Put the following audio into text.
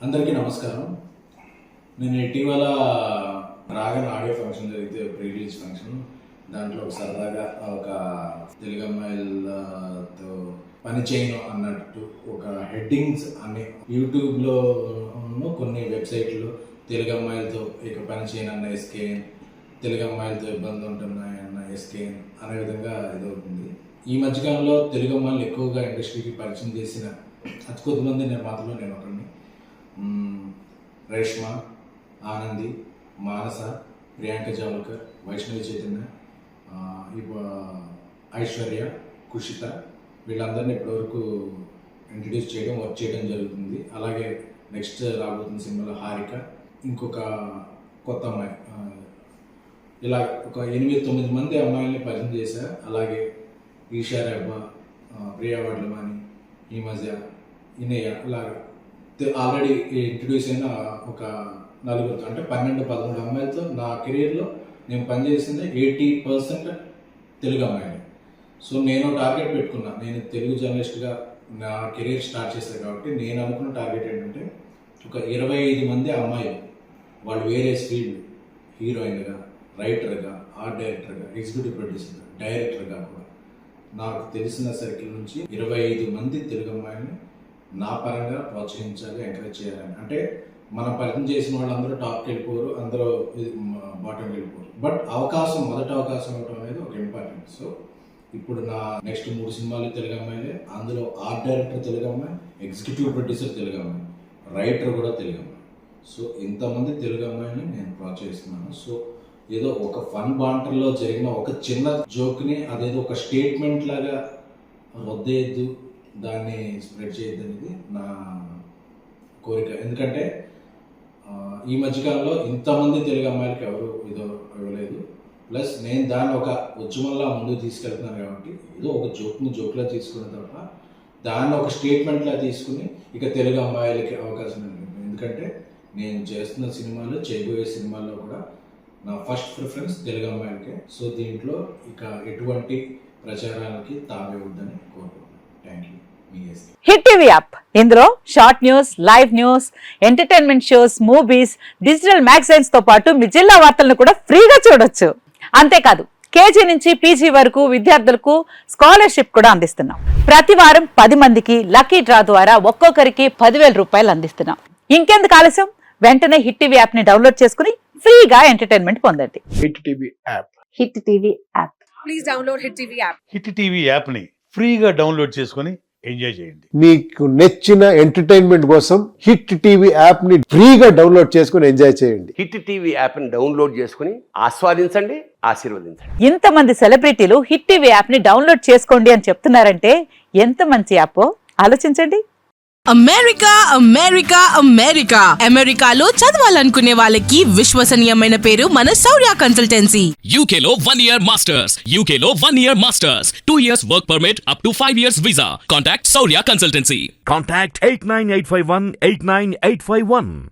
అందరికీ నమస్కారం. నేను ఇటీవల రాగన్ ఆడియో ఫంక్షన్ జరిగితే ప్రీ రిలీజ్ ఫంక్షన్, దాంట్లో ఒక సరదాగా ఒక తెలుగు అమ్మాయిలతో పని చేయను అన్నట్టు ఒక హెడ్డింగ్స్ అనే యూట్యూబ్లో కొన్ని వెబ్సైట్లో తెలుగు అమ్మాయిలతో ఇక పని చేయను అన్న ఎస్కేఎన్, తెలుగు అమ్మాయిలతో ఇబ్బందులు ఉంటున్నాయన్న ఎస్కేఎన్ అనే విధంగా ఇదవుతుంది. ఈ మధ్యకాలంలో తెలుగు అమ్మాయిలు ఎక్కువగా ఇండస్ట్రీకి పరిచయం చేసిన అతి కొద్దిమంది నిర్మాతలు నేను ఒకరిని. రేష్మ, ఆనంది, మానస, ప్రియాంక జావల్కర్, వైష్ణవి చైతన్య, ఐశ్వర్య, కుషిత, వీళ్ళందరినీ ఇప్పటివరకు ఇంట్రడ్యూస్ చేయడం, వర్క్ చేయడం జరుగుతుంది. అలాగే నెక్స్ట్ రాబోతున్న సినిమాలో హారిక, ఇంకొక కొత్త అమ్మాయి, ఇలా ఒక 8-9 మంది అమ్మాయిల్ని పరిచయం చేశా. అలాగే ఈషా రెబ్బా, ప్రియా వడ్లమాని, ఈ మధ్య ఇనయ్య, ఇలాగ ఆల్రెడీ ఇంట్రడ్యూస్ అయిన ఒక 4 అంటే 12-13 అమ్మాయిలతో నా కెరీర్లో నేను పనిచేసింది 80% తెలుగు అమ్మాయిలు. సో నేను టార్గెట్ పెట్టుకున్నా, నేను తెలుగు జర్నలిస్ట్గా నా కెరీర్ స్టార్ట్ చేశాను కాబట్టి నేను అనుకున్న టార్గెట్ ఏంటంటే ఒక 25 మంది అమ్మాయిలు, వాళ్ళు వేరియస్ ఫీల్డ్, హీరోయిన్గా, రైటర్గా, ఆర్ట్ డైరెక్టర్గా, ఎగ్జిక్యూటివ్ ప్రొడ్యూసర్గా, డైరెక్టర్గా కూడా నాకు తెలిసిన సర్కిల్ నుంచి 25 మంది తెలుగు అమ్మాయిని నా పరంగా ప్రోత్సహించాలి, ఎంకరేజ్ చేయాలని. అంటే మనం పరిచయం చేసిన వాళ్ళందరూ టాప్కి వెళ్ళిపోరు, అందరూ బాటంకి వెళ్ళిపోరు. బట్ మొదటి అవకాశం ఇవ్వడం అనేది ఒక ఇంపార్టెంట్. సో ఇప్పుడు నా నెక్స్ట్ 3 సినిమాలు తెలుగు అమ్మాయిలే. అందులో ఆర్ట్ డైరెక్టర్ తెలుగు అమ్మాయి, ఎగ్జిక్యూటివ్ ప్రొడ్యూసర్ తెలుగు అమ్మాయి, రైటర్ కూడా తెలుగు అమ్మాయి. సో ఇంతమంది తెలుగు అమ్మాయిని నేను ప్రోత్సహిస్తున్నాను. సో ఏదో ఒక ఫన్ బాంటర్లో జరిగిన ఒక చిన్న జోక్ని అదేదో ఒక స్టేట్మెంట్ లాగా వద్దేయద్దు, దాన్ని స్ప్రెడ్ చేయొద్దు అనేది నా కోరిక. ఎందుకంటే ఈ మధ్యకాలంలో ఇంతమంది తెలుగు అమ్మాయిలకి ఎవరు ఏదో ఇవ్వలేదు. ప్లస్ నేను దాన్ని ఒక ఉద్యమంలా ముందుకు తీసుకెళ్తున్నాను కాబట్టి ఏదో ఒక జోక్లా తీసుకున్న తప్ప దాన్ని ఒక స్టేట్మెంట్లా తీసుకుని ఇక తెలుగు అమ్మాయిలకి అవకాశం లేదు. ఎందుకంటే నేను చేస్తున్న సినిమాలు, చేయబోయే సినిమాల్లో కూడా నా ఫస్ట్ ప్రిఫరెన్స్ తెలుగు అమ్మాయిలకే. సో దీంట్లో ఇక ఎటువంటి ప్రచారాలకి తావేవద్దని కోరుకుంటున్నాను. Thank you. Hit TV app, ఇందులో short news, live news, entertainment shows, movies, digital magazines తో పాటు మీ జిల్లా వార్తలను కూడా ఫ్రీగా చూడొచ్చు. అంతేకాదు కేజీ నుంచి పీజీ వరకు విద్యార్థులకు స్కాలర్షిప్ కూడా అందిస్తున్నాం. ప్రతి వారం 10 మందికి లక్కీ డ్రా ద్వారా ఒక్కొక్కరికి 10,000 రూపాయలు అందిస్తున్నాం. ఇంకెందుకు ఆలస్యం, వెంటనే హిట్ టీవీ యాప్ ని డౌన్లోడ్ చేసుకుని ఫ్రీగా ఎంటర్టైన్మెంట్ పొందండి. Hit TV app. Hit TV app. Please download hit TV app. Hit TV app ని ఫ్రీగా డౌన్లోడ్ చేసుకొని ఎంజాయ్ చేయండి. మీకు నచ్చిన ఎంటర్టైన్మెంట్ కోసం హిట్ టీవీ యాప్ ని ఫ్రీగా డౌన్లోడ్ చేసుకొని ఎంజాయ్ చేయండి. హిట్ టీవీ యాప్ ని డౌన్లోడ్ చేసుకుని ఆస్వాదించండి, ఆశీర్వదించండి. ఇంతమంది సెలబ్రిటీలు హిట్ టీవీ యాప్ ని డౌన్లోడ్ చేసుకోండి అని చెప్తున్నారంటే ఎంత మంచి యాప్ ఆలోచించండి. అమెరికా అమెరికా అమెరికా అమెరికాలో చదవాలనుకునే వాళ్ళకి విశ్వసనీయమైన పేరు మన శౌర్య కన్సల్టెన్సీ. UK లో 1 year masters, UK లో 1 year masters, 2 years work permit up to 5 years visa. Contact Saurya Consultancy. Contact 89851 89851.